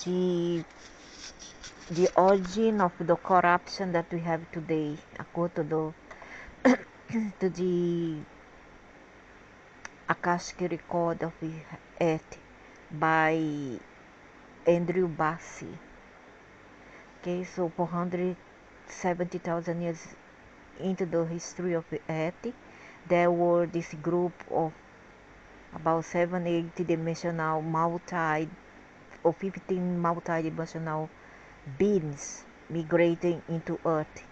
the the origin of the corruption that we have today, according to the to the Akashic record of the earth by Andrew Bassi. Okay, so 470,000 years into the history of the earth, there were this group of about 780 dimensional multi or 15 multi-dimensional beings migrating into earth.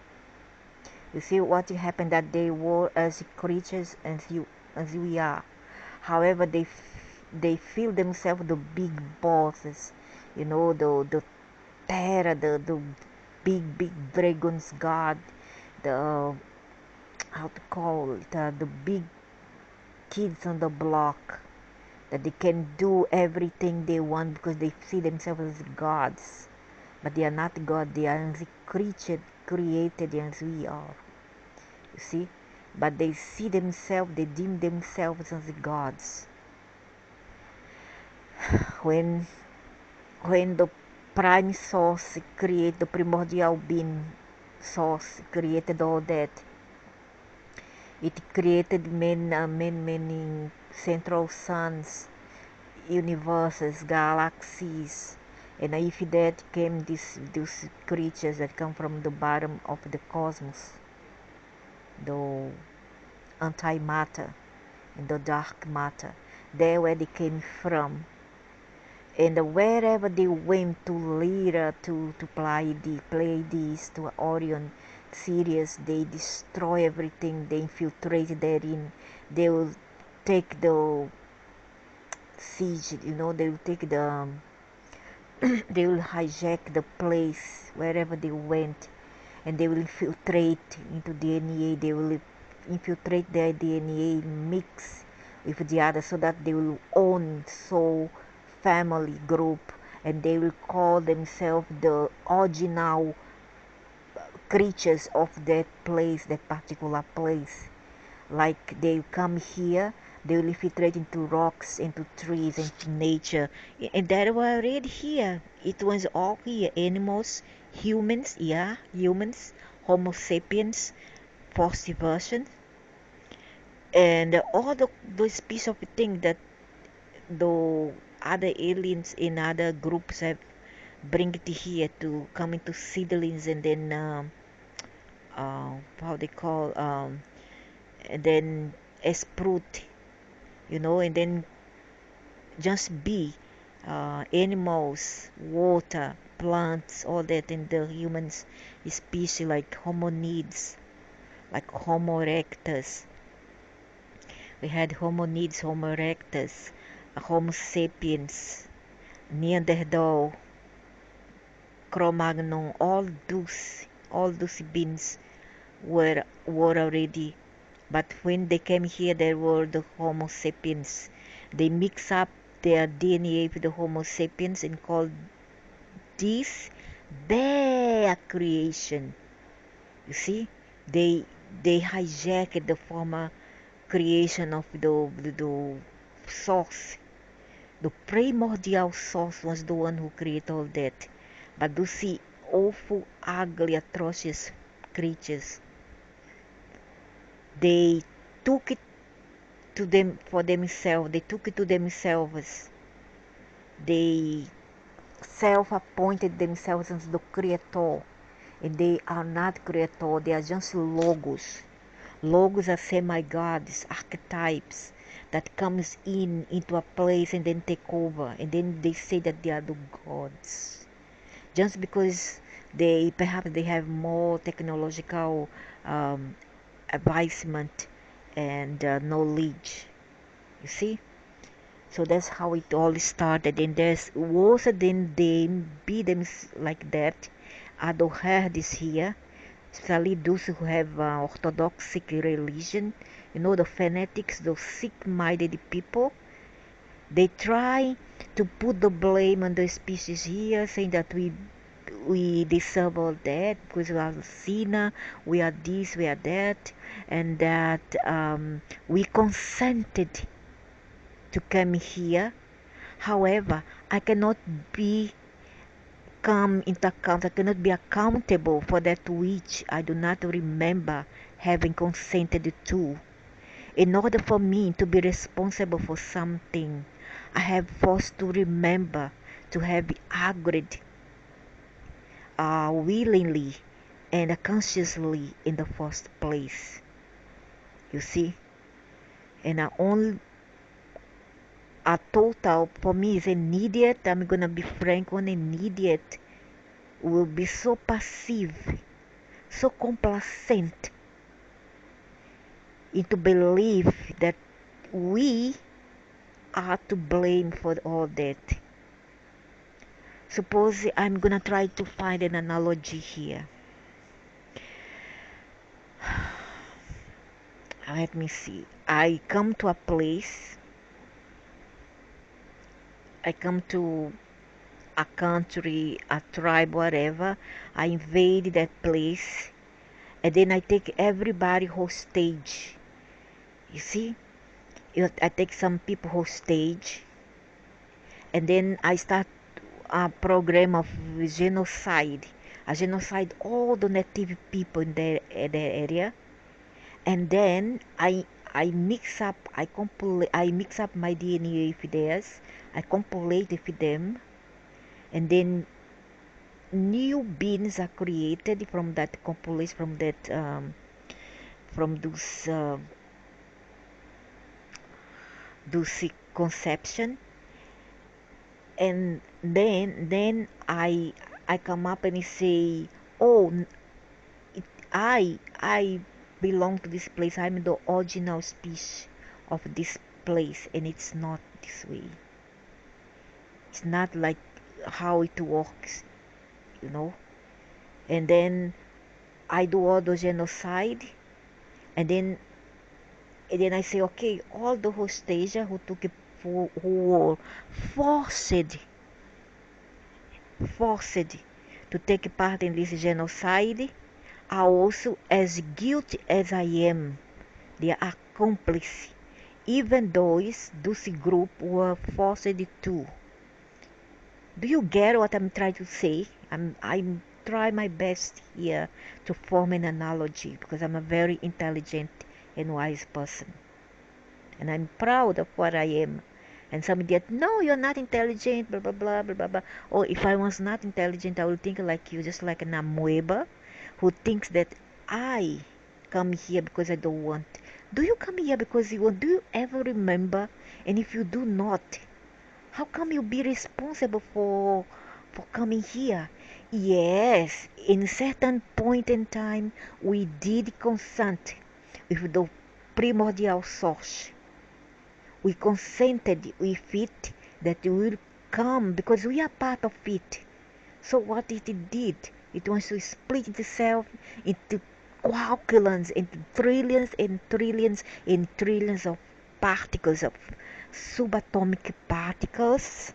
You see what happened, that they were as creatures as we are. However, they feel themselves the big bosses, the terror, the big dragons god, the how to call it, the big kids on the block, that they can do everything they want because they see themselves as gods. But they are not God, they are the creature created as we are. You see? But they see themselves, they deem themselves as gods. When the prime source created, the primordial being source created all that, it created many central suns, universes, galaxies, and if that came these creatures that come from the bottom of the cosmos, the antimatter and the dark matter, there where they came from, and wherever they went to Lyra to play these to Orion, Sirius, they destroy everything, they infiltrate therein, they will take the siege, they will take the they will hijack the place wherever they went, and they will infiltrate into DNA. They will infiltrate their DNA, mix with the other, so that they will own soul family group, and they will call themselves the original creatures of that place, that particular place. Like they come here, they will infiltrate into rocks, into trees, into nature, and that were already here. It was all here. Animals, humans, yeah, humans, Homo sapiens, first version, and all those piece of thing that the other aliens in other groups have bring it here to come into seedlings, and then how they call and then sprout, and then just be animals, water, plants, all that in the humans species, like hominids, like Homo erectus. We had hominids, Homo erectus, Homo sapiens, Neanderthal, Cro-Magnon, all those beings were already. But when they came here, there were the Homo sapiens. They mix up their DNA with the Homo sapiens and called this their creation. You see, they hijacked the former creation of the source. The primordial source was the one who created all that. But you see, awful, ugly, atrocious creatures, they took it to them for themselves. They took it to themselves. They self-appointed themselves as the creator, and they are not creator. They are just logos. Logos are semi-gods, archetypes that comes into a place and then take over, and then they say that they are the gods just because perhaps they have more technological um, advancement and knowledge. You see, so that's how it all started, and there's worse than them be them like that. Other herds here, especially those who have orthodox religion, the fanatics, those sick-minded people. They try to put the blame on the species here, saying that we deserve all that because we are sinner, we are this, we are that, and that we consented to come here. However, I cannot be come into account. I cannot be accountable for that which I do not remember having consented to. In order for me to be responsible for something, I have forced to remember to have agreed willingly and consciously in the first place. You see? And I only a total for me is an idiot. I'm gonna be frank on an idiot will be so passive, so complacent into belief that we are to blame for all that. Suppose I'm gonna try to find an analogy here. Let me see. I come to a place, I come to a country, a tribe, whatever. I invade that place, and then I take everybody hostage. You see? I take some people hostage, and then I start a program of genocide. I genocide all the native people in the area, and then I mix up, I mix up my DNA with theirs. I compilate with them, and then new beings are created from that compilation, from that from those conception. And then I come up and say, oh, it, I belong to this place. I'm the original species of this place, and it's not this way. It's not like how it works, you know. And then I do all the genocide, and then I say, okay, all the hostage who were forced to take part in this genocide are also as guilty as I am. They are accomplices, even those group were forced to. Do you get what I'm trying to say? I'm trying my best here to form an analogy because I'm a very intelligent and wise person. And I'm proud of what I am. And somebody that, no, you're not intelligent, blah, blah, blah, blah, blah, blah. Or if I was not intelligent, I would think like you, just like an amoeba who thinks that I come here because I don't want. Do you come here because you want? Do you ever remember? And if you do not, how come you be responsible for coming here? Yes, in certain point in time, we did consent with the primordial source. We consented with it that it will come because we are part of it. So what it did, it wants to split itself into quadrillions, into trillions and trillions and trillions of particles, of subatomic particles,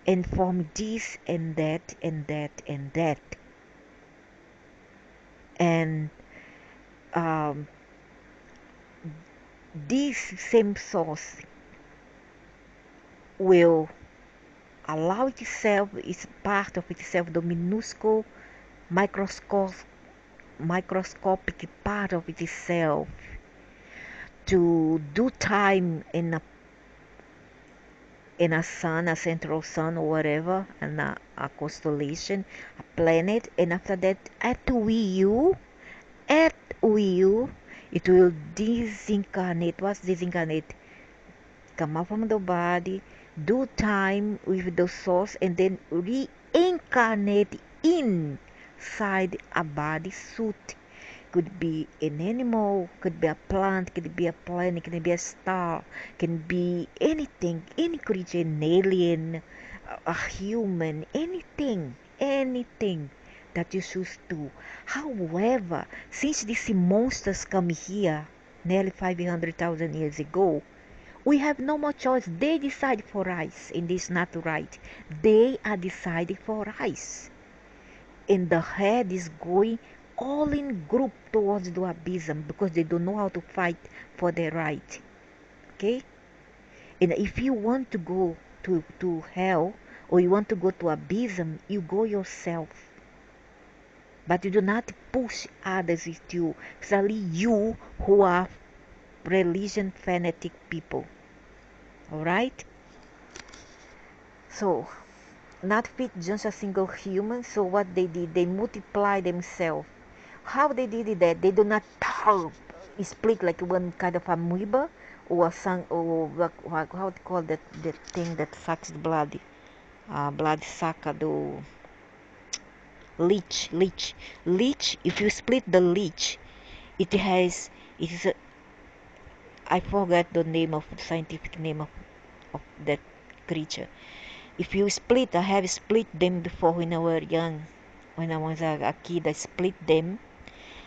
and form this and that and that and that. And this same source will allow itself, is part of itself, the minuscule microscopic part of itself, to do time in a sun, a central sun or whatever, and a constellation, a planet, and after that, at will, it will disincarnate. What's disincarnate? Come out from the body, do time with the source, and then reincarnate inside a body suit. Could be an animal, could be a plant, could be a planet, could be a star, can be anything, any creature, an alien, a human, anything that you choose to. However, since these monsters come here nearly 500,000 years ago, we have no more choice. They decide for us, and it's not right. They are deciding for us. And the head is going all in group towards the abysm because they don't know how to fight for their right. Okay? And if you want to go to hell, or you want to go to abysm, you go yourself. But you do not push others with you, especially you who are religion fanatic people. Alright? So, not fit just a single human, so what they did, they multiply themselves. How they did that? They do not split like one kind of amoeba or some, or how to call that thing that sucks blood, blood sucker, the leech. If you split the leech, it has, it is a, I forgot the name of the scientific name of that creature. If you split, I have split them before when I was young. When I was a kid, I split them,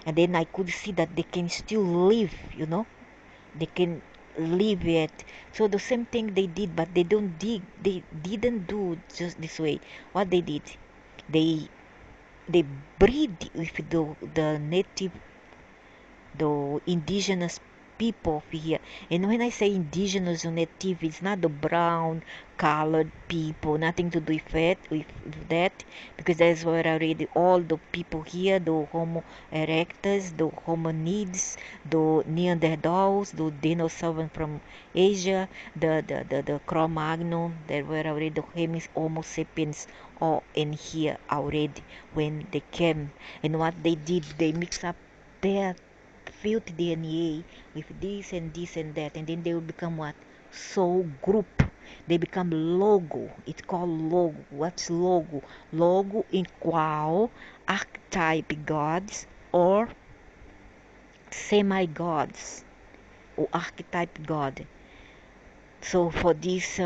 and then I could see that they can still live, they can live yet. So the same thing they did, but they didn't do just this way. What they did, they they breed with the native, the indigenous people here. And when I say indigenous or native, it's not the brown colored people, nothing to do with that, because that's where I read all the people here, the Homo erectus, the hominids, the Neanderthals, the dinosaurs from Asia, the Cro-Magnon, that where I read the Homo sapiens, all in here already when they came. And what they did, they mix up their filthy DNA with this and this and that, and then they will become what? Soul group. They become logo. It's called logo. What's logo? Logo equal archetype gods or semi-gods or archetype god. So for this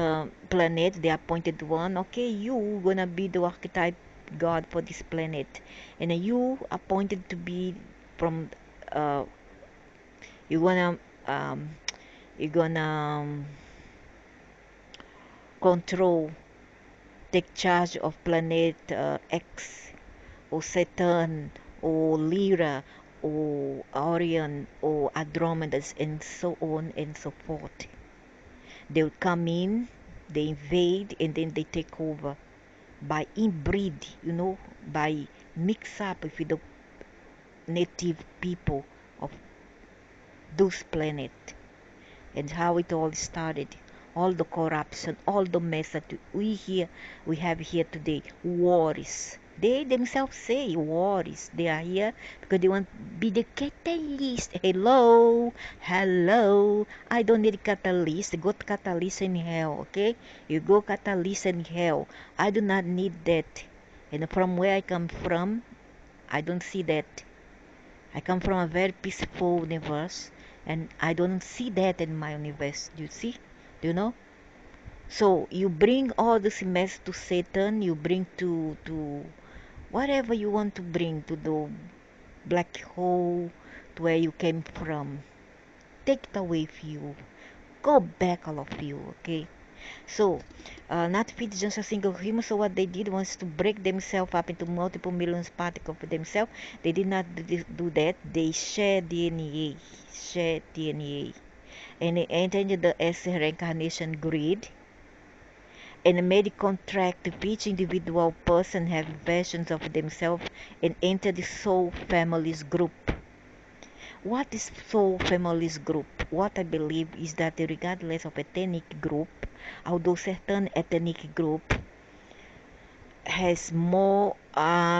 planet, the appointed one, okay, you gonna be the archetype god for this planet, and you appointed to be from uh, you're gonna um, you're gonna control, take charge of planet X or Saturn or Lyra or Orion or Andromedas and so on and so forth. They'll come in, they invade, and then they take over by inbreed, by mix up with the native people of those planets. And how it all started, all the corruption, all the mess that we have here today, wars. They themselves say wars. They are here because they want to be the catalyst. Hello. I don't need catalyst. Go catalyst in hell, okay? You go catalyst in hell. I do not need that. And from where I come from, I don't see that. I come from a very peaceful universe, and I don't see that in my universe. Do you see? Do you know? So you bring all this mess to Satan. You bring to whatever you want to bring to the black hole, to where you came from. Take it away with you. Go back, all of you. Okay. So, not fit just a single human. So what they did was to break themselves up into multiple millions particles of themselves. They did not do that. They share DNA, and they entered the S reincarnation grid and made a contract to each individual person have versions of themselves and enter the soul families group. What is soul families group? What I believe is that regardless of ethnic group, although certain ethnic group has more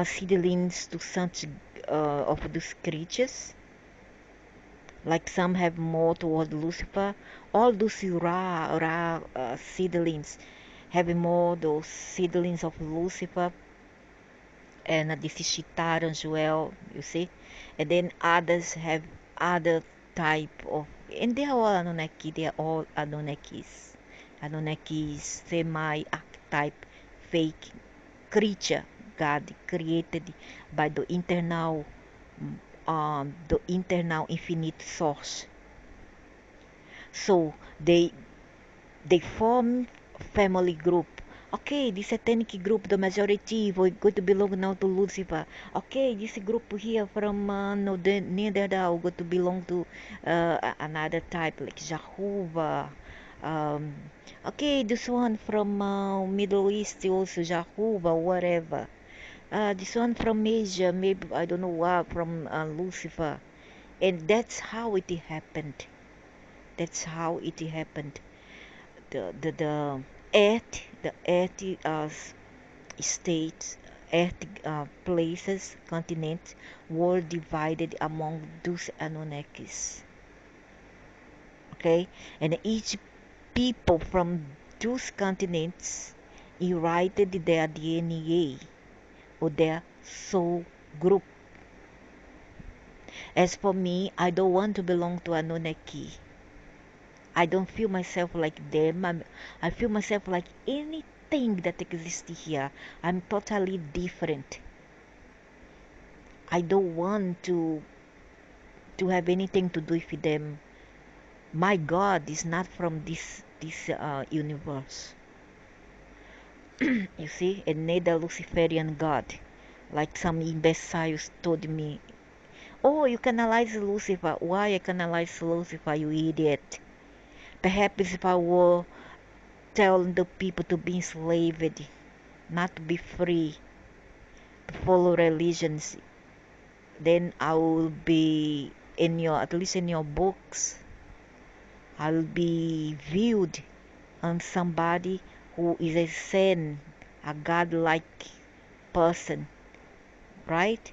seedlings to such of those creatures, like some have more toward Lucifer, all those raw seedlings have more those seedlings of Lucifer, and this is Shitaran as well, you see. And then others have other type of, and they are all Anunnaki, they are all Anunnakis. Anunnakis, semi-archetype, fake creature God created by the internal infinite source. So they form family group. Okay, this satanic group, the majority, we're going to belong now to Lucifer. Okay, this group here from no, the Neanderthal going to belong to another type like Jehovah, Um, okay, this one from Middle East also Jehovah, whatever. This one from Asia, maybe I don't know what, from Lucifer, and that's how it happened. That's how it happened. The earth states, earth places, continents were divided among those Anunnakis. Okay, and each people from those continents inherited their DNA or their soul group. As for me, I don't want to belong to Anunnaki. I don't feel myself like them. I feel myself like anything that exists here. I'm totally different. I don't want to have anything to do with them. My God is not from this universe. You see, and neither Luciferian God, like some imbeciles told me. Oh, you canalize Lucifer. Why I canalize Lucifer, you idiot? Perhaps if I were telling the people to be enslaved, not to be free, to follow religions, then I will be in your, at least in your books, I'll be viewed as somebody who is a saint, a godlike person, right?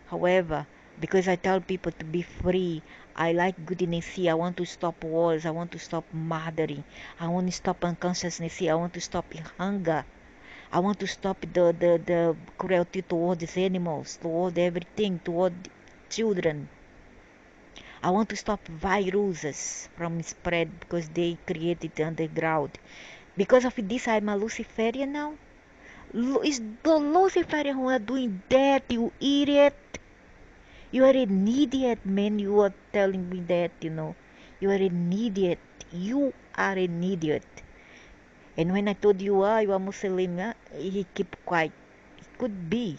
However, because I tell people to be free, I like goodness here. I want to stop wars. I want to stop murdering. I want to stop unconsciousness here. I want to stop hunger. I want to stop the cruelty towards animals, toward everything, toward children. I want to stop viruses from spread because they created underground. Because of this, I'm a Luciferian now. Is the Luciferian who are doing that, you idiot? You are an idiot, man. You are telling me that, you know. You are an idiot. You are an idiot. And when I told you, you are Muslim, he kept quiet. It could be.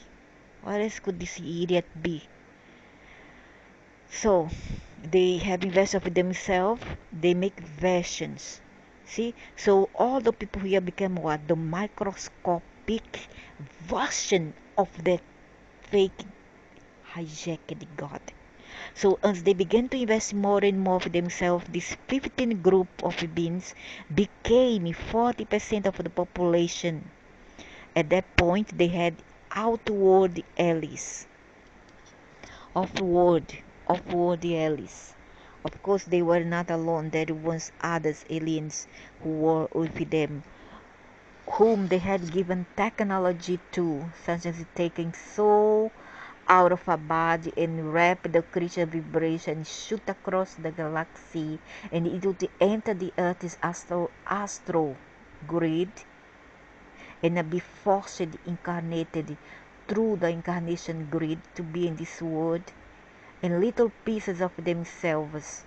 What else could this idiot be? So, they have invested with themselves. They make versions. See? So, all the people here became what? The microscopic version of that fake hijacked God. So as they began to invest more and more of themselves, this 15 group of beings became 40% of the population. At that point, they had outward allies, offward, offward allies. Of course, they were not alone. There was others, aliens, who were with them, whom they had given technology to, such as taking soul out of a body and wrap the creature vibration, shoot across the galaxy, and it would enter the Earth's astro grid and be forced incarnated through the incarnation grid to be in this world, and little pieces of themselves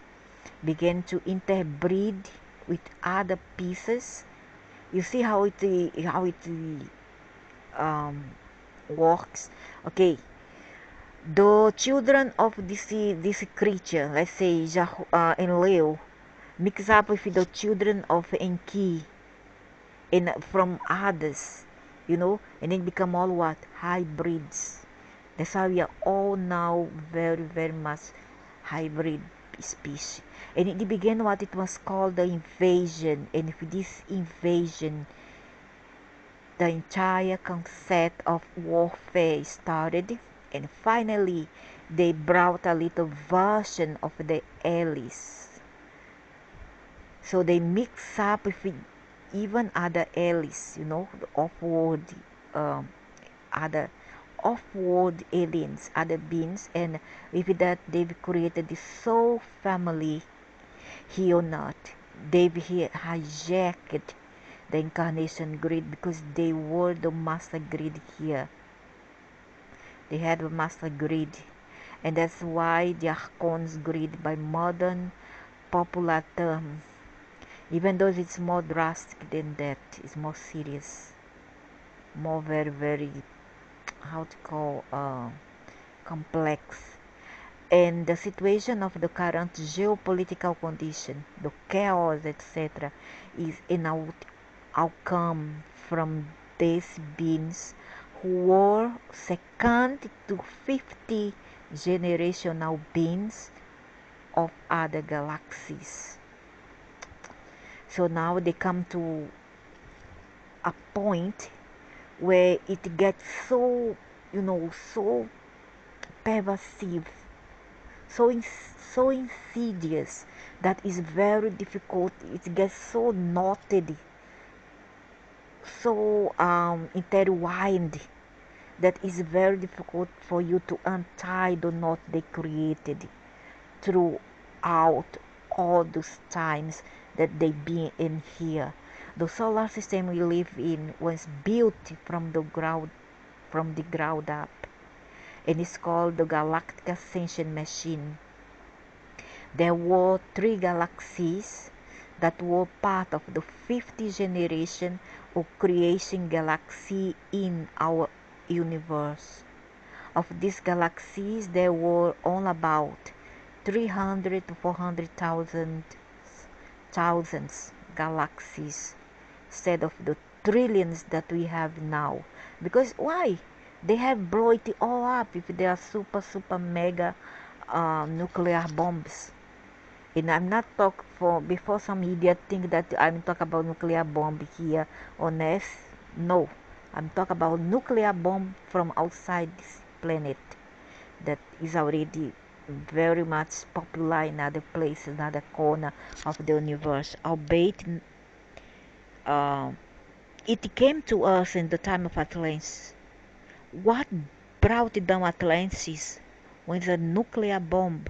began to interbreed with other pieces. You see how it um, works. Okay, the children of this creature, let's say in Leo, mix up with the children of Enki and from others, you know, and then become all what? Hybrids. That's how we are all now very, very much hybrid species. And it began what it was called the invasion. And with this invasion, the entire concept of warfare started, and finally they brought a little version of the allies. So they mix up with even other allies, you know, the other off-world aliens, other beings, and with that they've created this soul family here on Earth. They've hijacked the incarnation grid because they were the master grid here. They had a master grid, and that's why the Archon's grid, by modern popular term, even though it's more drastic than that, it's more serious, more very, very, how to call, complex. And the situation of the current geopolitical condition, the chaos, etc., is an outcome from these beings who were second to 50 generational beings of other galaxies. So now they come to a point where it gets so, so pervasive, so insidious, that is very difficult. It gets so knotted, so intertwined, that is very difficult for you to untie the knot they created throughout all those times that they've been in here. The solar system we live in was built from the ground up, and it's called the Galactic Ascension Machine. There were 3 galaxies that were part of the 50th generation of creation galaxy in our universe. Of these galaxies, there were all about 300 to 400,000 thousands galaxies instead of the trillions that we have now. Because why? They have blown it all up if they are super mega nuclear bombs. And I'm not talk for before some idiot think that I'm talk about nuclear bomb here on Earth. No, I'm talk about nuclear bomb from outside this planet that is already very much popular in other places, another corner of the universe. Albeit uh, it came to us in the time of Atlantis. What brought down Atlantis was a nuclear bomb.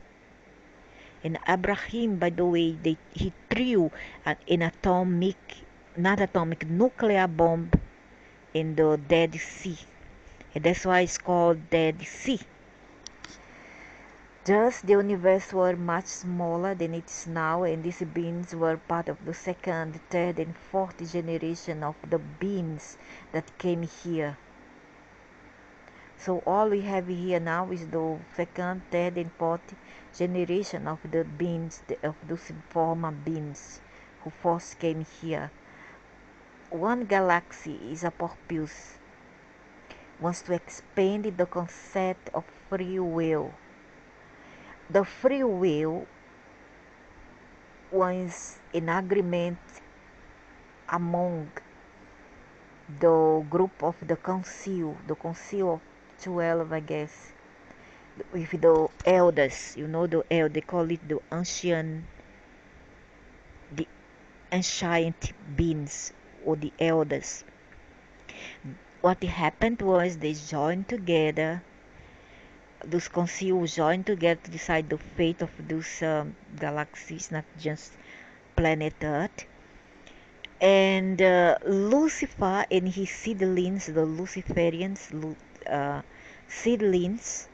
And Abraham, by the way, he threw an nuclear bomb in the Dead Sea. And that's why it's called Dead Sea. Thus, the universe was much smaller than it is now, and these beings were part of the second, third, and fourth generation of the beings that came here. So all we have here now is the second, third, and fourth generation of the beings, of those former beings who first came here. One galaxy is a purpose, wants to expand the concept of free will. The free will was an agreement among the group of the council of 12, I guess, with the elders. They call it the ancient beings, or the elders. What happened was they joined together. Those councils joined together to decide the fate of those galaxies, not just planet Earth. And Lucifer and his seedlings, the Luciferians seedlings,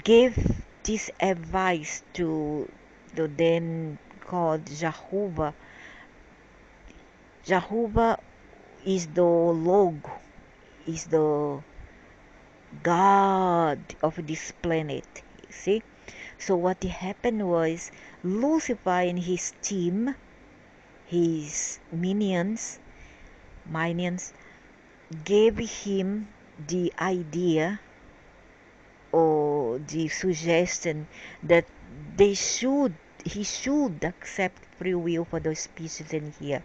gave this advice to the then called Jehovah. Jehovah is the logo, is the god of this planet. You see? So what happened was Lucifer and his team, his minions, gave him the idea or the suggestion that he should accept free will for those species in here.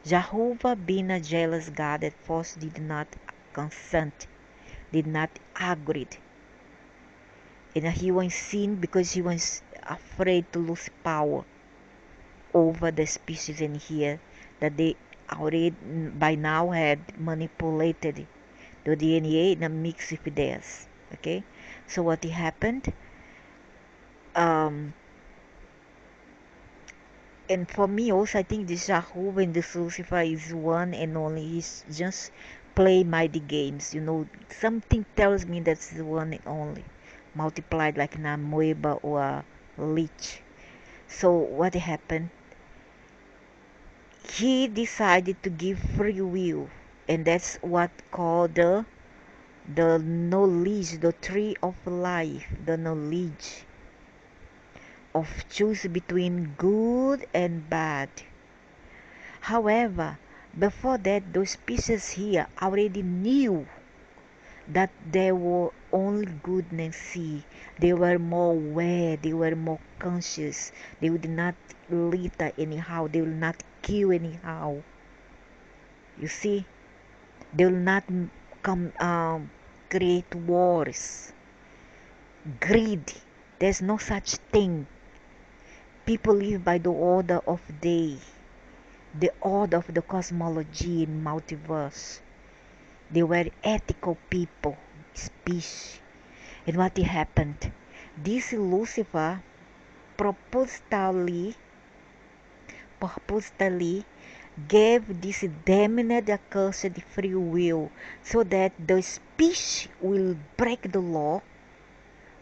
Jehovah, being a jealous God, at first did not consent, did not agree. And he was seen because he was afraid to lose power over the species in here that they already by now had manipulated the DNA in a mix with theirs. Okay, so what happened? And for me also, I think this Jehovah and this Lucifer is one and only. He's just play mighty games. Something tells me that's the one and only, multiplied like an amoeba or a leech. So what happened? He decided to give free will, and that's what called the the knowledge, the tree of life, the knowledge of choose between good and bad. However, before that, those species here already knew that there were only goodness see. They were more aware, they were more conscious. They would not litter anyhow, they will not kill anyhow. You see, they will not come create wars. Greed, there's no such thing. People live by the order of day, the order of the cosmology in multiverse. They were ethical people, species. And what happened? This Lucifer purposely gave this damned accursed free will so that the species will break the law,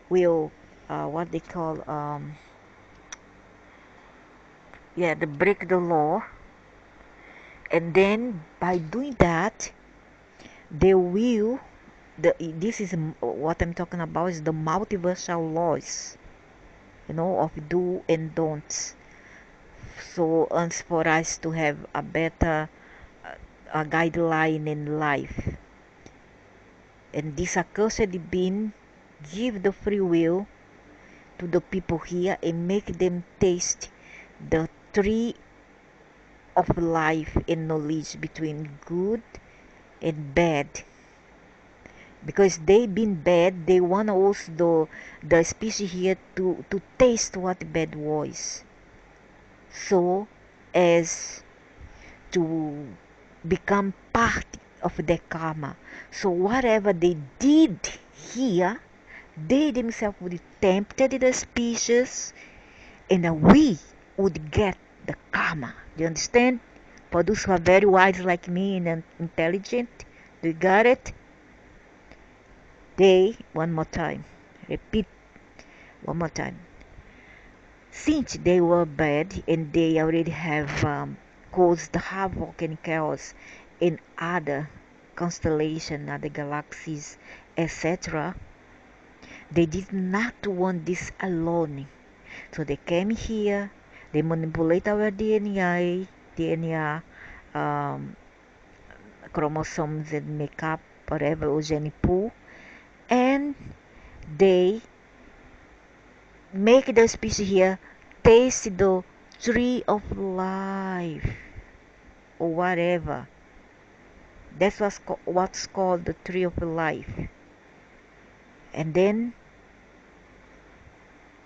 will what they call they break the law, and then by doing that they will this is what I'm talking about, is the multiversal laws, of do and don'ts. So as for us to have a better guideline in life, and this accursed being give the free will to the people here and make them taste the tree of life and knowledge between good and bad. Because they been bad, they want also the species here to taste what bad was, so as to become part of their karma. So whatever they did here, they themselves would tempted the species, and we would get the karma. Do you understand? For those who are very wise like me and intelligent, do you got it? One more time, repeat one more time. Since they were bad and they already have caused havoc and chaos in other constellations, other galaxies, etc., they did not want this alone. So they came here, they manipulate our DNA, chromosomes and make up whatever, or gene pool, and they make the species here taste the tree of life or whatever. That's what's called the tree of life. And then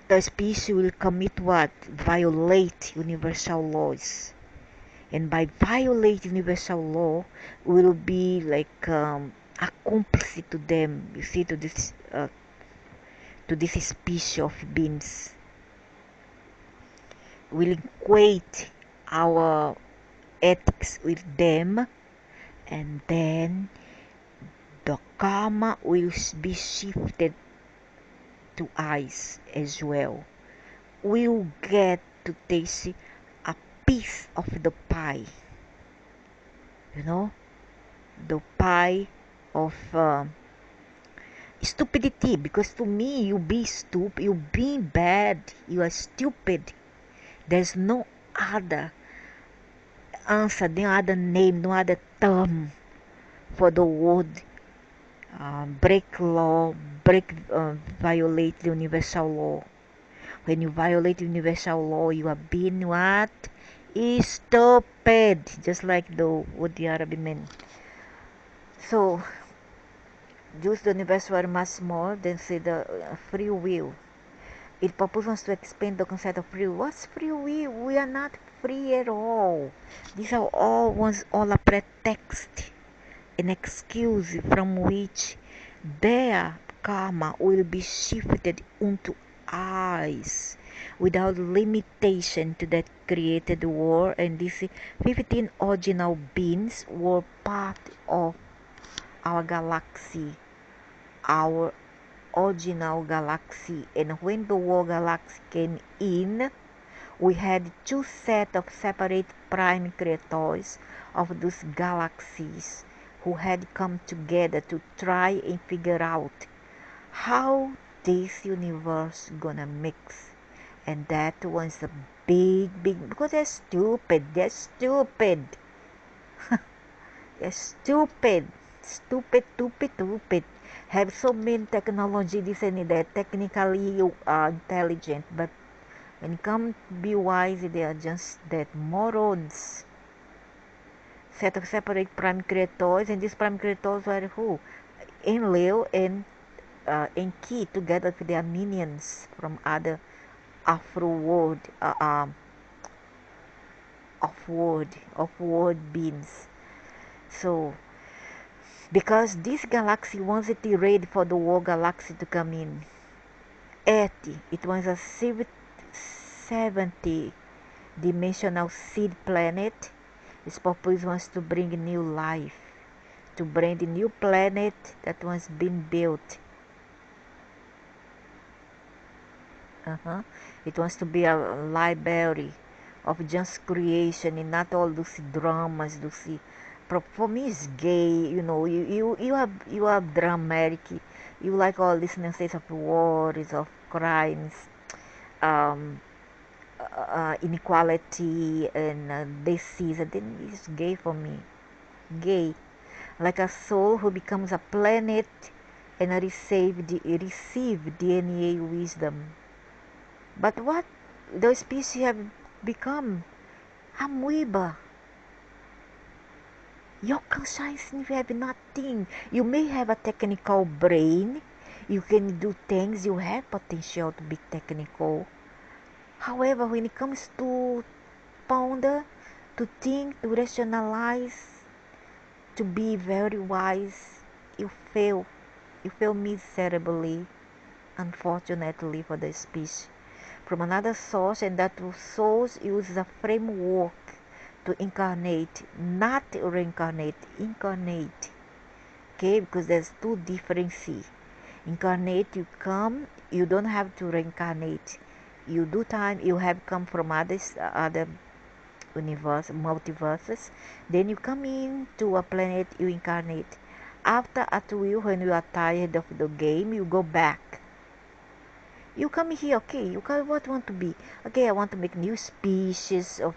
the species will commit what? Violate universal laws. And by violate universal law, will be like accomplice to them. You see, to this species of beings. Will equate our ethics with them, and then the karma will be shifted to us as well. We'll get to taste a piece of the pie, the pie of stupidity. Because to me, you be stupid, you being bad, you are stupid. There's no other answer, no other name, no other term for the word break law, violate the universal law. When you violate universal law, you are being what? Stupid. Just like the what the Arabic meant. So, use the universe were much more than say the free will. It proposes to expand the concept of free will. What's free will? We are not free at all. These are all a pretext, an excuse from which their karma will be shifted onto us without limitation to that created world. And these 15 original beings were part of our galaxy, our original galaxy. And when the world galaxy came in, we had two sets of separate prime creators of those galaxies who had come together to try and figure out how this universe gonna mix. And that was a big, because they're stupid. Have so many technology, this and that. Technically, you are intelligent, but when it comes to be wise, they are just that morons. Set of separate prime creators, and these prime creators were who? Enlil and Ki, together with their minions from other off-world off-world beings. So because this galaxy once it ready for the war galaxy to come in, it was a 70 dimensional seed planet. Its purpose was to bring new life, to bring the new planet that was being built. It wants to be a library of just creation and not all those dramas, those. For me, it's gay. You have dramatic. You like all this nonsense of wars, of crimes, um, inequality, and disease. And then it's gay for me. Gay, like a soul who becomes a planet and receive DNA wisdom. But what those species have become? Amoeba. Your consciousness have nothing. You may have a technical brain. You can do things. You have potential to be technical. However, when it comes to ponder, to think, to rationalize, to be very wise, you fail. You fail miserably, unfortunately for the species. From another source, and that source uses a framework to incarnate, not reincarnate, incarnate. Okay, because there's two differences. Incarnate, you come, you don't have to reincarnate. You do time, you have come from other multiverses. Then you come into a planet, you incarnate. After at will, when you are tired of the game, you go back. You come here, okay, you come, what want to be? Okay, I want to make new species of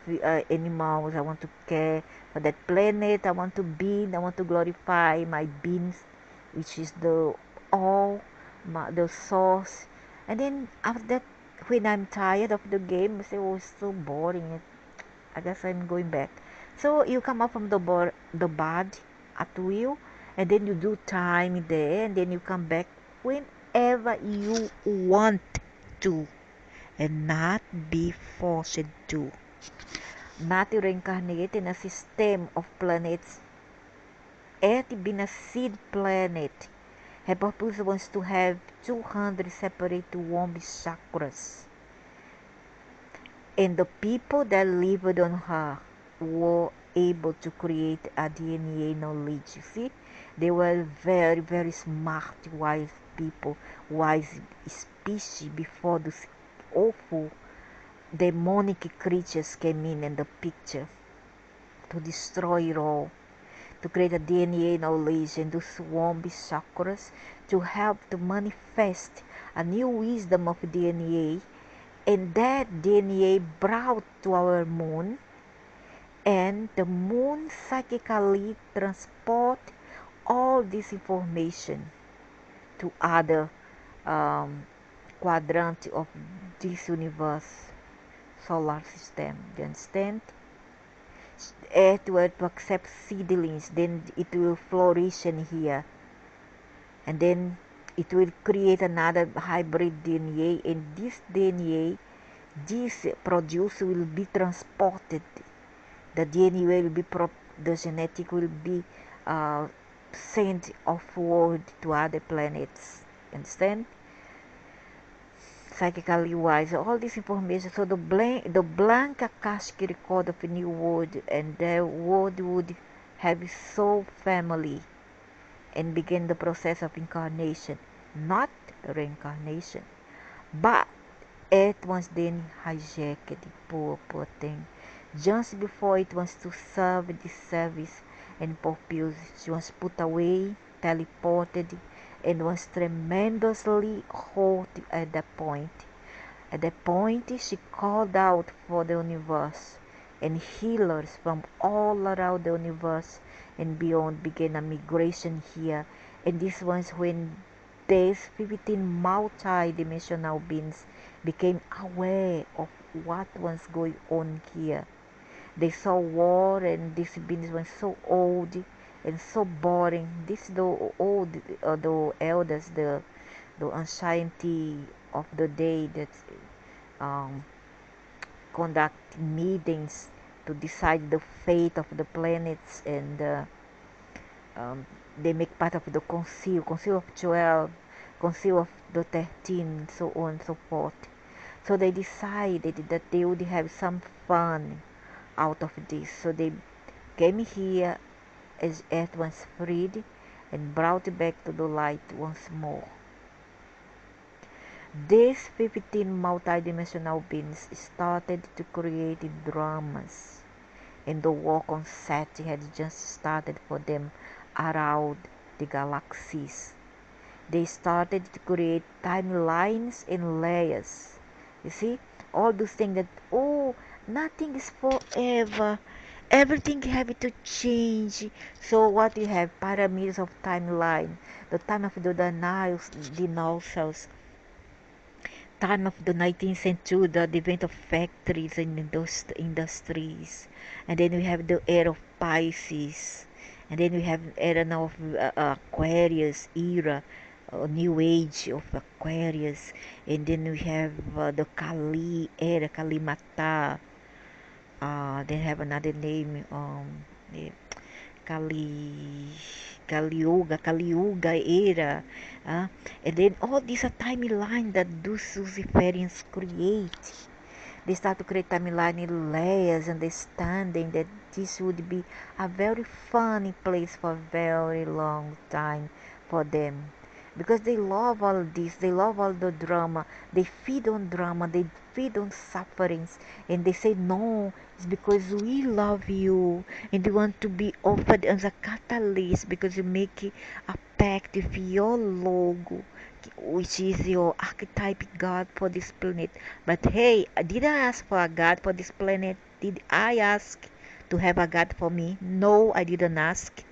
animals. I want to care for that planet. I want to glorify my beings, which is the source. And then after that, when I'm tired of the game, I say, oh, it's so boring. I guess I'm going back. So you come up from the bad at will, and then you do time there, and then you come back whenever you want to, and not be forced to. Not reincarnate in a system of planets. Earth being a seed planet, her purpose was to have 200 separate womb chakras. And the people that lived on her were able to create a DNA knowledge. You see, they were very smart, wise people, wise species before those awful demonic creatures came in the picture to destroy it all, to create a DNA knowledge and those womb chakras to help to manifest a new wisdom of DNA, and that DNA brought to our moon, and the moon psychically transport all this information to other um, quadrant of this universe solar system. Do you understand? Earth were to accept seedlings, then it will flourish in here, and then it will create another hybrid DNA, and this DNA, this produce will be transported. The DNA will be the genetic will be sent offward to other planets. Understand? Psychically wise, all this information. So the blank Akashic record of a new world, and the world would have soul family and begin the process of incarnation, not reincarnation. But it was then hijacked, the poor thing, just before it was to serve this service, and purpose. She was put away, teleported, and was tremendously hurt at that point. At that point, she called out for the universe, and healers from all around the universe and beyond began a migration here. And this was when these 15 multi-dimensional beings became aware of what was going on here. They saw war, and these beings were so old and so boring. This the old, the elders, the anciency of the day that um, conduct meetings to decide the fate of the planets, and um, they make part of the council of 12, council of the 13, so on and so forth. So they decided that they would have some fun out of this. So they came here as Earth was freed and brought back to the light once more. These 15 multidimensional beings started to create dramas, and the war on set had just started for them around the galaxies. They started to create timelines and layers. You see, all those things that, oh, nothing is forever. Everything have to change. So what you have, pyramids of timeline, the time of the dinosaurs, time of the 19th century, the advent of factories and industries, and then we have the era of Pisces, and then we have era now of Aquarius era, new age of Aquarius, and then we have the Kali era, Kalimata. They have another name, the Kali Kali Yuga era, uh, and then all these are timeline that those Luciferians create. They start to create timeline in layers, understanding that this would be a very funny place for a very long time for them, because they love all this, they love all the drama, they feed on drama, they feed on sufferings, and they say no, it's because we love you, and we want to be offered as a catalyst because you make a pact with your logo, which is your archetype god for this planet. But hey, did I ask for a god for this planet? Did I ask to have a god for me? No, I didn't ask.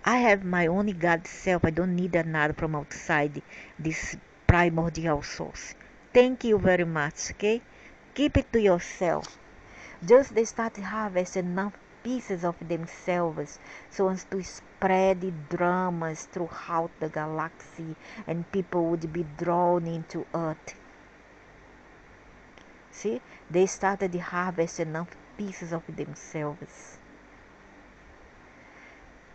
I have my own God self. I don't need another from outside this primordial source. Thank you very much, okay? Keep it to yourself. Just they start to harvest enough pieces of themselves so as to spread the dramas throughout the galaxy, and people would be drawn into Earth. See? They started to harvest enough pieces of themselves.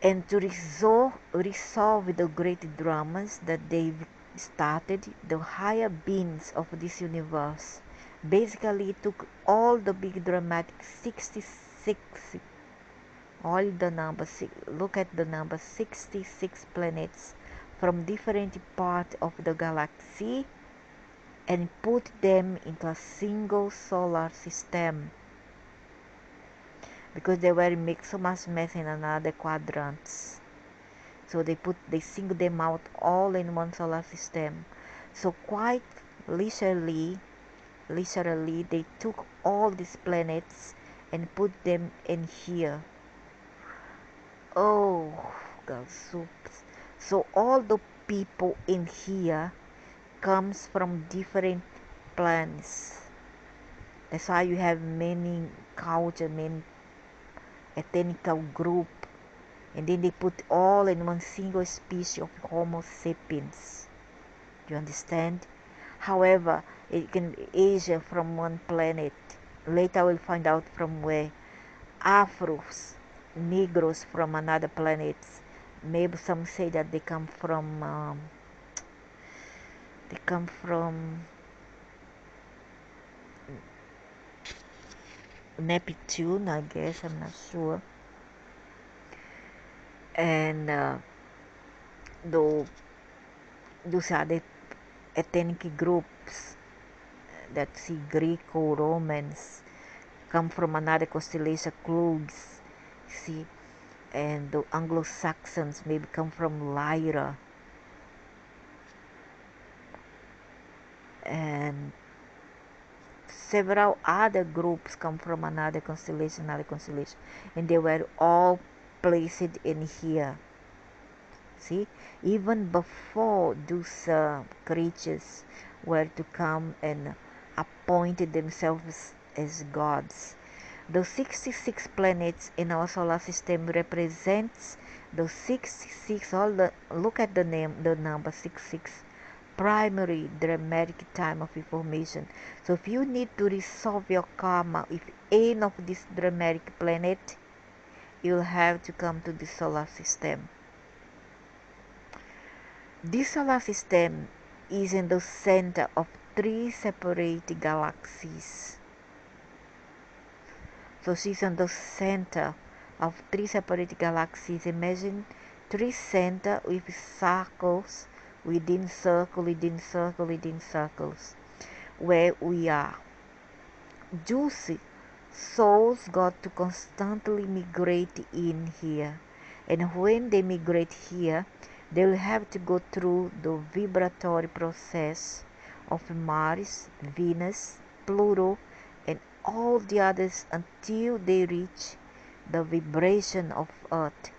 And to resolve the great dramas that they've started, the higher beings of this universe basically took all the big dramatic 66, all the numbers, look at the number 66 planets from different parts of the galaxy, and put them into a single solar system, because they were mixed so much mess in another quadrants. So they single them out all in one solar system. So quite literally they took all these planets and put them in here. Oh God, so all the people in here comes from different planets. That's why you have many culture, many ethnical group, and then they put all in one single species of Homo sapiens. Do you understand? However, it can be Asia from one planet. Later we'll find out from where. Afros, Negroes from another planet. Maybe some say that they come from Neptune, I guess. I'm not sure. And though those are the ethnic groups that see Greco-Romans come from another constellation, Clues. See, and the Anglo-Saxons maybe come from Lyra, and several other groups come from another constellation, and they were all placed in here. See, even before those creatures were to come and appointed themselves as gods. The 66 planets in our solar system represents the 66, look at the number 66, primary dramatic time of information. So if you need to resolve your karma with any of this dramatic planet, you'll have to come to the solar system. This solar system is in the center of 3 separate galaxies. So she's in the center of 3 separate galaxies. Imagine 3 centers with circles within circle within circle within circles, where we are. Juicy souls got to constantly migrate in here, and when they migrate here, they will have to go through the vibratory process of Mars, Venus, Pluto, and all the others until they reach the vibration of Earth.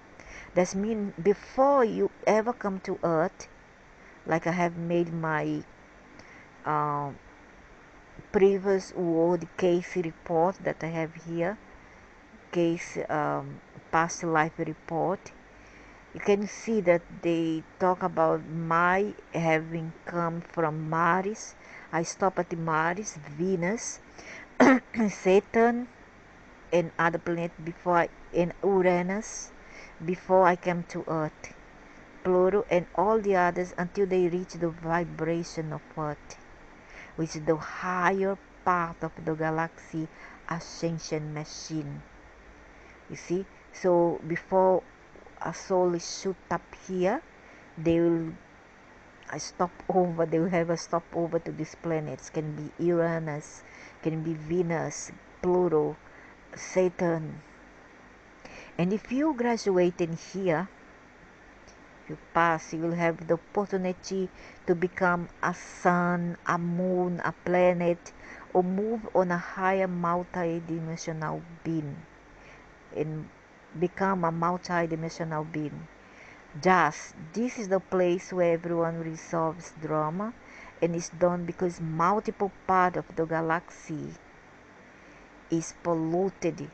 That means before you ever come to Earth, like I have made my previous world case report that I have here, case past life report, you can see that they talk about my having come from Mars. I stop at Mars, Venus, Saturn, and other planets and Uranus before I came to Earth, Pluto, and all the others until they reach the vibration of Earth, which is the higher part of the galaxy ascension machine. You see, so before a soul is shoot up here, they will they will have a stopover to these planets. Can be Uranus, can be Venus, Pluto, Saturn. And if you graduate in here, you pass, you will have the opportunity to become a sun, a moon, a planet, or move on a higher multi-dimensional being and become a multi-dimensional being. Thus, this is the place where everyone resolves drama, and it's done because multiple parts of the galaxy is polluted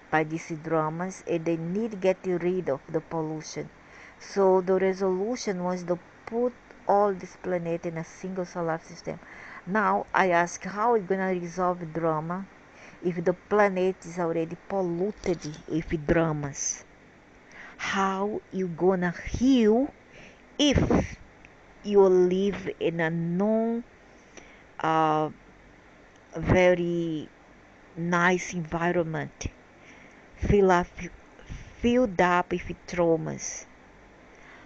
by these dramas, and they need to get rid of the pollution. So the resolution was to put all this planet in a single solar system. Now I ask, how are we gonna resolve drama if the planet is already polluted with dramas? How you gonna heal if you live in a non very nice environment filled up with traumas?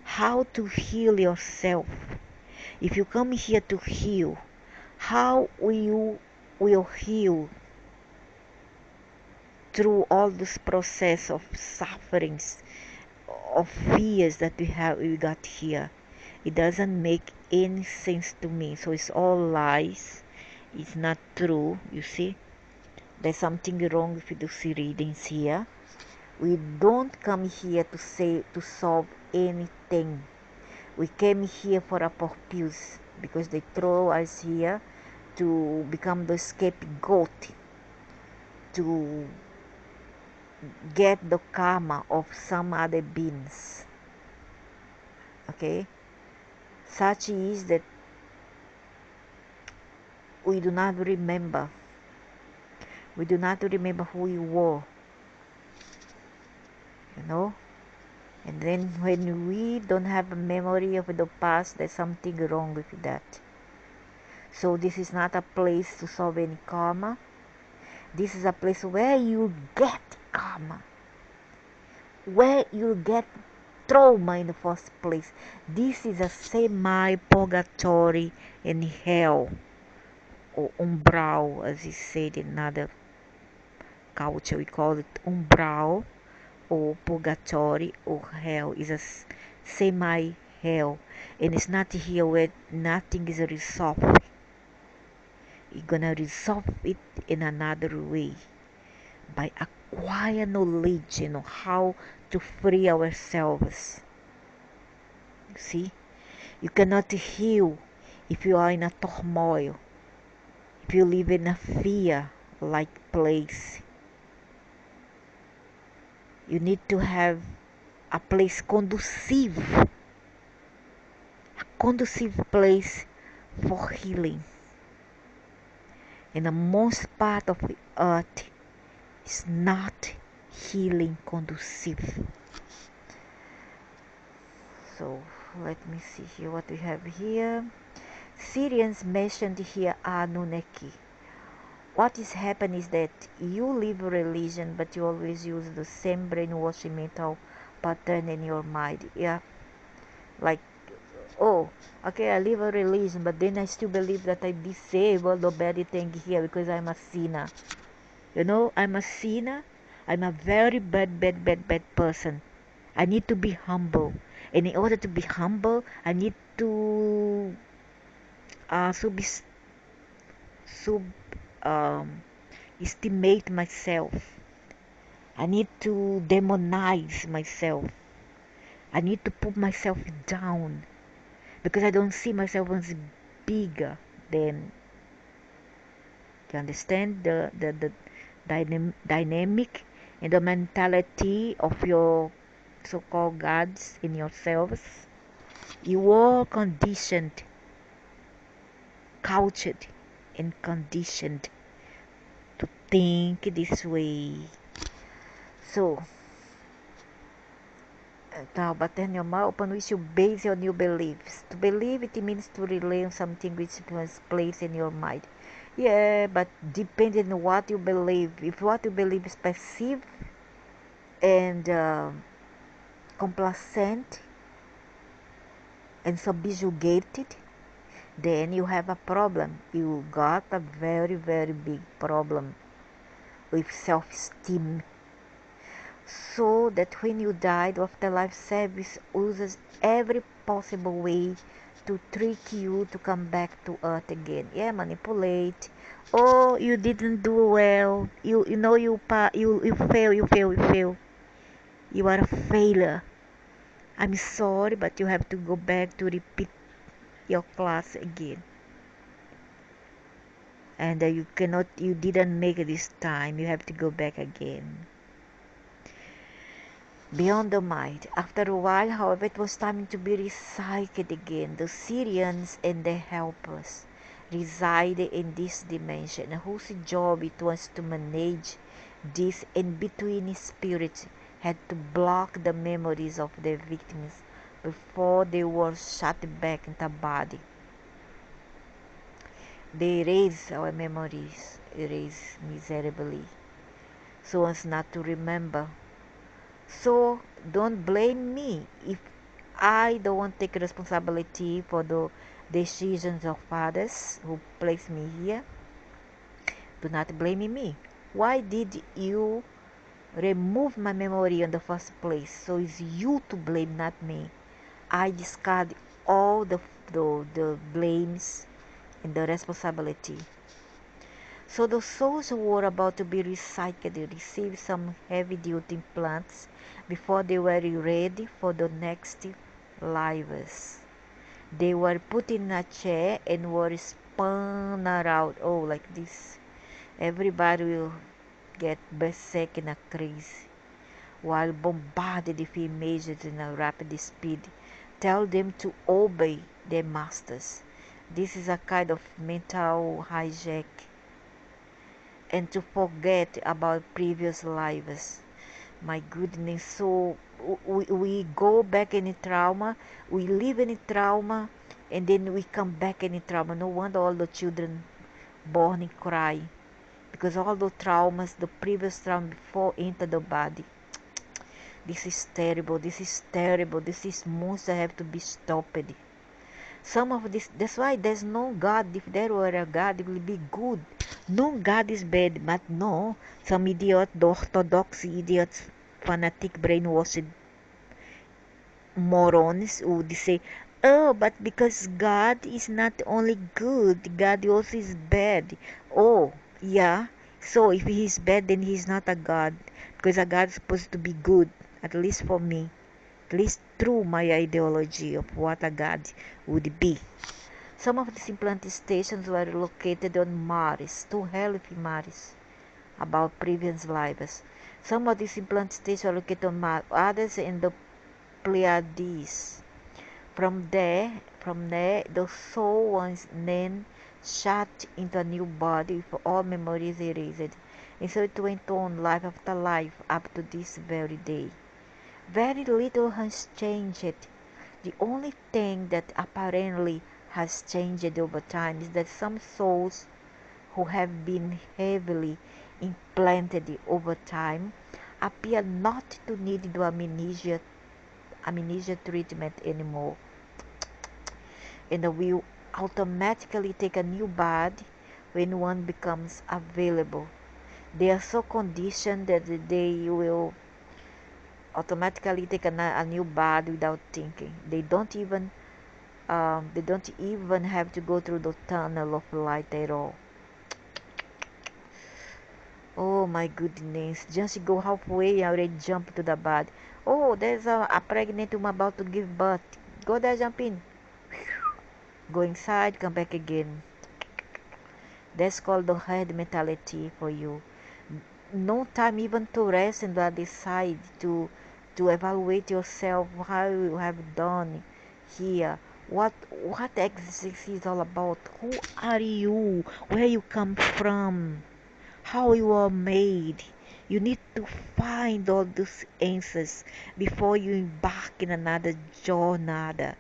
How to heal yourself? If you come here to heal, how will heal through all this process of sufferings, of fears that we got here? It doesn't make any sense to me. So it's all lies. It's not true. You see, there's something wrong with the readings here. We don't come here to solve anything. We came here for a purpose, because they throw us here to become the scapegoat, to get the karma of some other beings. Okay, such is that we do not remember who we were, and then when we don't have a memory of the past, there's something wrong with that. So this is not a place to solve any karma. This is a place where you get karma, where you get trauma in the first place. This is a semi-purgatory in hell, or umbral, as is said in another culture. We call it umbral, or purgatory or hell. It's a semi-hell, and it's not here where nothing is resolved. You're gonna resolve it in another way by acquire knowledge, how to free ourselves. See, you cannot heal if you are in a turmoil, if you live in a fear-like place. You need to have a place conducive, a conducive place for healing. And the most part of the earth is not healing conducive. So let me see here what we have here. Syrians mentioned here are Anunnaki. What is happening is that you live religion, but you always use the same brainwashing mental pattern in your mind. Yeah, like, oh, okay, I live a religion, but then I still believe that I'm disabled or bad thing here because I'm a sinner. I'm a sinner. I'm a very bad person. I need to be humble. And in order to be humble, I need to sub estimate myself. I need to demonize myself. I need to put myself down because I don't see myself as bigger than. You understand the dynamic and the mentality of your so-called gods in yourselves? You are conditioned, cultured, and conditioned to think this way. So, now, but then upon which you base your new beliefs. To believe it means to rely on something which was placed in your mind. Yeah, but depending on what you believe, if what you believe is passive and complacent and subjugated, then you have a problem. You got a very, very big problem with self-esteem. So that when you die, the afterlife service uses every possible way to trick you to come back to earth again. Yeah, manipulate. Oh, you didn't do well. You fail. You are a failure. I'm sorry, but you have to go back to repeat your class again. And you didn't make it this time. You have to go back again. Beyond the mind. After a while, however, it was time to be recycled again. The Syrians and their helpers reside in this dimension, whose job it was to manage this in-between spirits had to block the memories of their victims before they were shot back into the body. They erase our memories, erase miserably, so as not to remember. So don't blame me if I don't take responsibility for the decisions of others who placed me here. Do not blame me. Why did you remove my memory in the first place? So it's you to blame, not me. I discard all the blames and the responsibility. So the souls who were about to be recycled received some heavy-duty implants before they were ready for the next lives. They were put in a chair and were spun around. Oh, like this. Everybody will get berserk in a craze while bombarded with images in a rapid speed. Tell them to obey their masters. This is a kind of mental hijack, and to forget about previous lives. My goodness, so we go back in trauma, we live in trauma, and then we come back in trauma. No wonder all the children born and cry, because all the traumas, the previous trauma before enter the body. This is terrible, this is terrible, this is monster have to be stopped. Some of this, that's why there's no God. If there were a God, it would be good. No God is bad, but no, some idiot, the orthodox idiots fanatic brainwashed morons would say, oh, but because God is not only good, God also is bad. Oh, yeah. So if he is bad, then he is not a God. Because a God is supposed to be good, at least for me. At least through my ideology of what a God would be. Some of these implanted stations were located on Mars, two healthy Mars, about previous lives. Some of these implanted stations were located on Mars, others in the Pleiades. From there, the soul was then shot into a new body with all memories erased. And so it went on life after life up to this very day. Very little has changed. The only thing that apparently has changed over time is that some souls who have been heavily implanted over time appear not to need the amnesia treatment anymore, and will automatically take a new body when one becomes available. They are so conditioned that they will automatically take a new body without thinking. They don't even have to go through the tunnel of light at all. Oh my goodness. Just go halfway, I already jump to the bed. Oh, there's a pregnant woman about to give birth. Go there, jump in. Go inside, come back again. That's called the herd mentality for you. No time even to rest and decide to evaluate yourself, how you have done here. What existence is all about? Who are you? Where you come from? How you are made. You need to find all those answers before you embark in another journey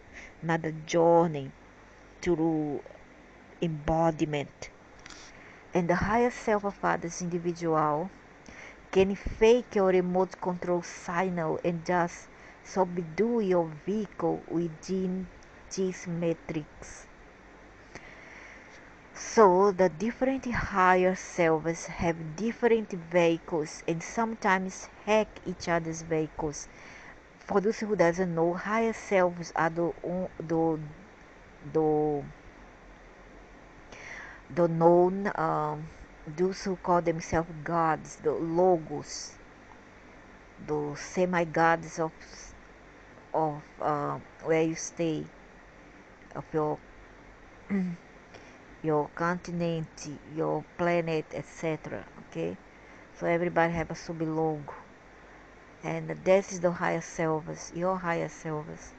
through embodiment. And the higher self of others individual can fake your remote control signal and just subdue your vehicle within this matrix. So the different higher selves have different vehicles and sometimes hack each other's vehicles. For those who doesn't know, higher selves are the, the known those who call themselves gods, the logos, the semi-gods of where you stay, of your continent, your planet, etc. Okay, so everybody have a sub-logo, and this is the higher selves, your higher selves.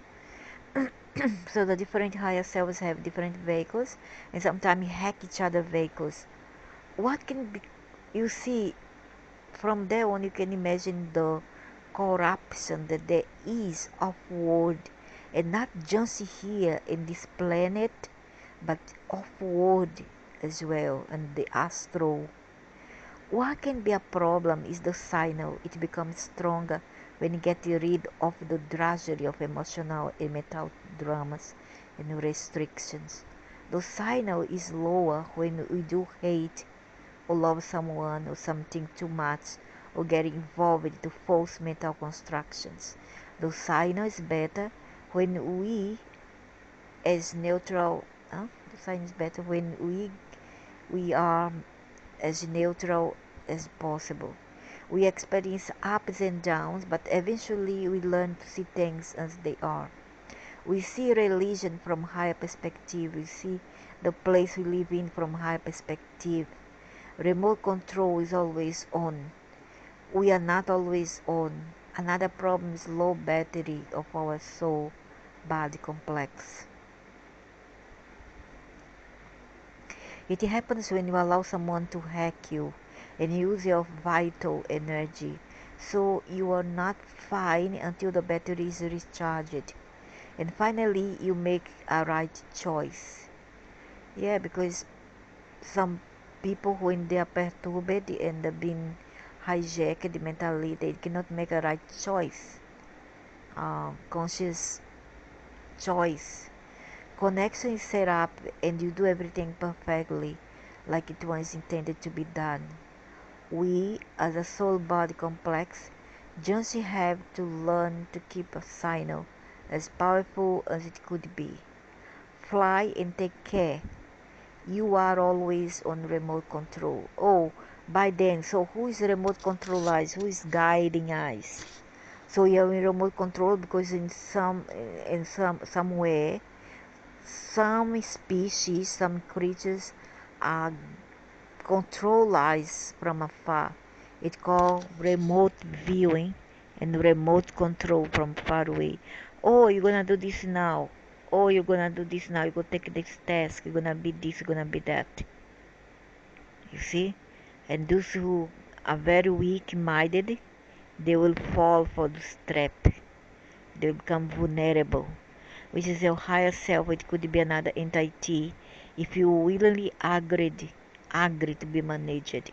So the different higher selves have different vehicles, and sometimes hack each other vehicles. What can be, you see, from there on you can imagine the corruption that there is of world, and not just here in this planet, but of world as well, and the astral. What can be a problem is the signal. It becomes stronger when you get rid of the drudgery of emotional and mental dramas and restrictions. The signal is lower when we do hate or love someone or something too much or get involved into false mental constructions. The signal is better when as neutral. The sign is better when we are as neutral as possible. We experience ups and downs, but eventually we learn to see things as they are. We see religion from higher perspective. We see the place we live in from higher perspective. Remote control is always on. We are not always on. Another problem is low battery of our soul body complex. It happens when you allow someone to hack you and use your vital energy. So you are not fine until the battery is recharged. And finally, you make a right choice. Yeah, because some people, when they are perturbed and being hijacked mentally, they cannot make a right choice, conscious choice. Connection is set up and you do everything perfectly like it was intended to be done. We, as a soul body complex, Just have to learn to keep a signal as powerful as it could be. Fly and take care. You are always on remote control. Oh, by then, so who is remote control eyes? Who is guiding eyes? So you're in remote control because in some way, some species, some creatures are control eyes from afar. It's called remote viewing and remote control from far away. Oh, you're gonna do this now. Oh, you're gonna do this now. You're gonna take this task. You're gonna be this. You're gonna be that. You see? And those who are very weak-minded, they will fall for this trap. They will become vulnerable, which is your higher self. It could be another entity if you willingly agree to be managed.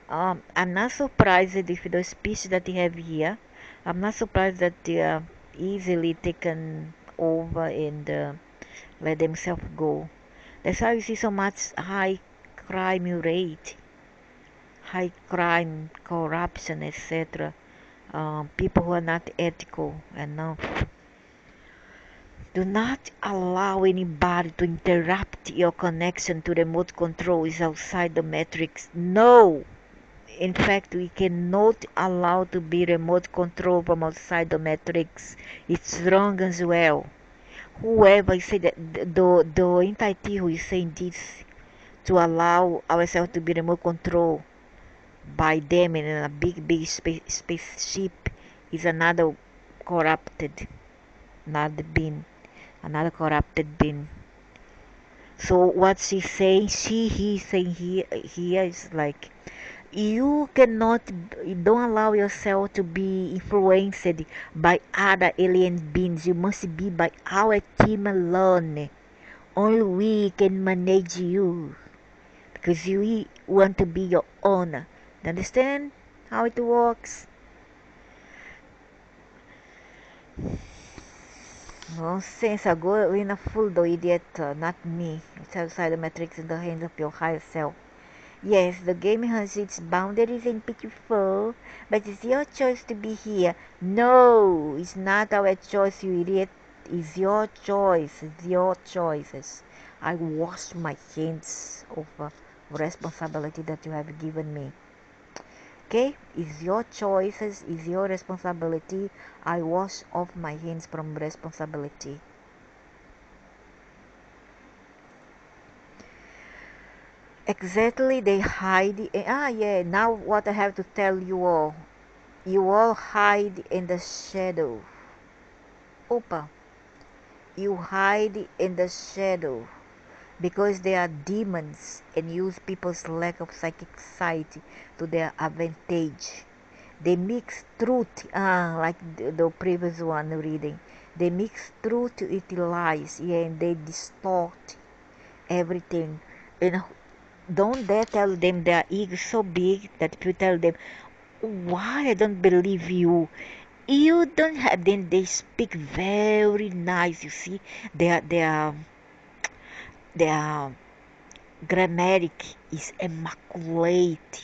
I'm not surprised if the speech that they have here. I'm not surprised that they are easily taken over and let themselves go. That's why you see so much high crime rate, high crime, corruption, etc. People who are not ethical enough. Do not allow anybody to interrupt your connection to remote control is outside the matrix. No! In fact, we cannot allow to be remote control from outside the matrix. It's wrong as well. Whoever said that the entity who is saying this to allow ourselves to be remote control by them in a big spaceship is another corrupted, another being, another corrupted being. So what she's saying, he's saying here is like, you cannot, don't allow yourself to be influenced by other alien beings. You must be by our team alone. Only we can manage you because you want to be your owner. Understand how it works? Nonsense, I go in a fool though, idiot, not me. It's outside the matrix in the hands of your higher self. Yes, the game has its boundaries and pitfalls, but it's your choice to be here. No, it's not our choice, you idiot. It's your choice. It's your choices. I wash my hands of responsibility that you have given me. Okay? It's your choices. It's your responsibility. I wash off my hands from responsibility. Exactly, they hide. Yeah, now what I have to tell you all. You all hide in the shadow. Opa, you hide in the shadow because they are demons and use people's lack of psychic sight to their advantage. They mix truth, like the previous one reading. They mix truth with lies, yeah, and they distort everything. And don't dare tell them their ego is so big that if you tell them, why I don't believe you, you don't have, then they speak very nice, you see. Their grammatic is immaculate,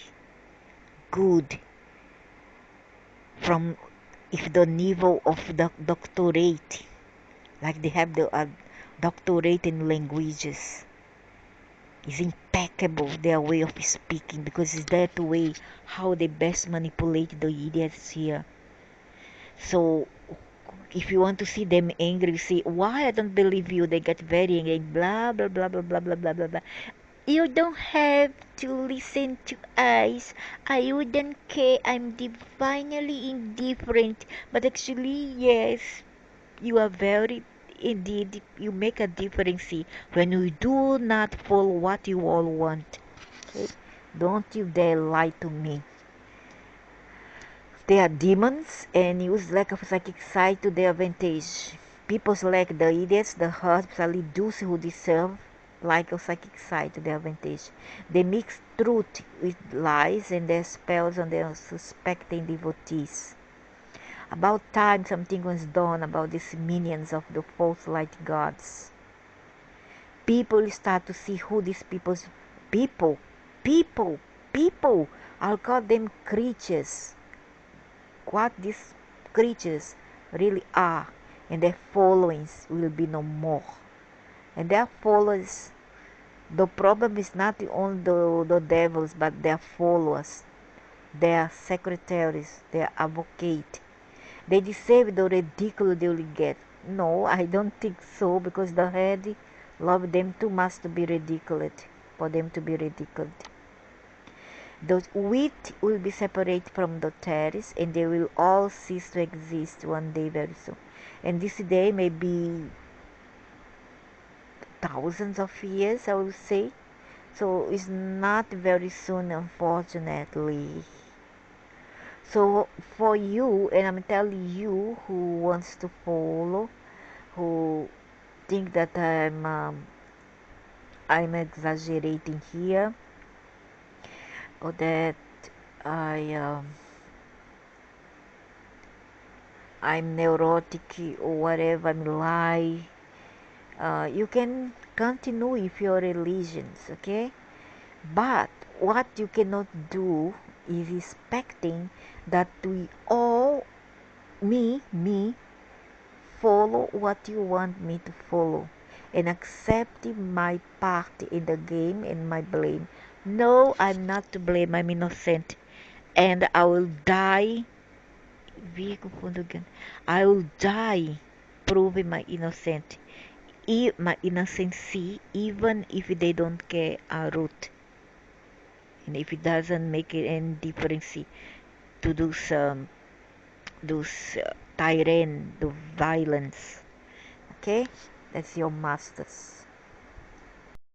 good, from if the level of the doctorate, like they have the doctorate in languages, is impeccable, their way of speaking, because it's that way how they best manipulate the idiots here. So if you want to see them angry, you say, why I don't believe you, they get very angry, blah blah blah blah blah blah blah blah blah. You don't have to listen to us. I wouldn't care. I'm divinely indifferent. But actually, yes, you are very, indeed, you make a difference when you do not follow what you all want. Okay? Don't you dare lie to me. They are demons and use lack of psychic sight to their advantage. People select the idiots, the hurt, especially those who deserve lack of psychic sight to their advantage. They mix truth with lies and their spells on their suspecting devotees. About time something was done about these minions of the false light gods. People start to see who these people, people, I'll call them creatures. what these creatures really are, and their followings will be no more. And their followers, the problem is not only the devils, but their followers, their secretaries, their advocate. They deserve the ridicule they will get. No, I don't think so, because the head love them too much to be ridiculed, for them to be ridiculed. The wheat will be separated from the tares, and they will all cease to exist one day very soon. And this day may be thousands of years, I will say. So it's not very soon, unfortunately. So for you, and I'm telling you who wants to follow, who think that I'm exaggerating here, or that I I'm neurotic or whatever, I'm lie. You can continue with your religions, okay? But what you cannot do is expecting that we all, me, follow what you want me to follow, and accepting my part in the game and my blame. No, I'm not to blame, I'm innocent. And I will die. I will die proving my innocent. My innocency, even if they don't care a root, and if it doesn't make it any difference to those tyrant, the violence. Okay, that's your masters.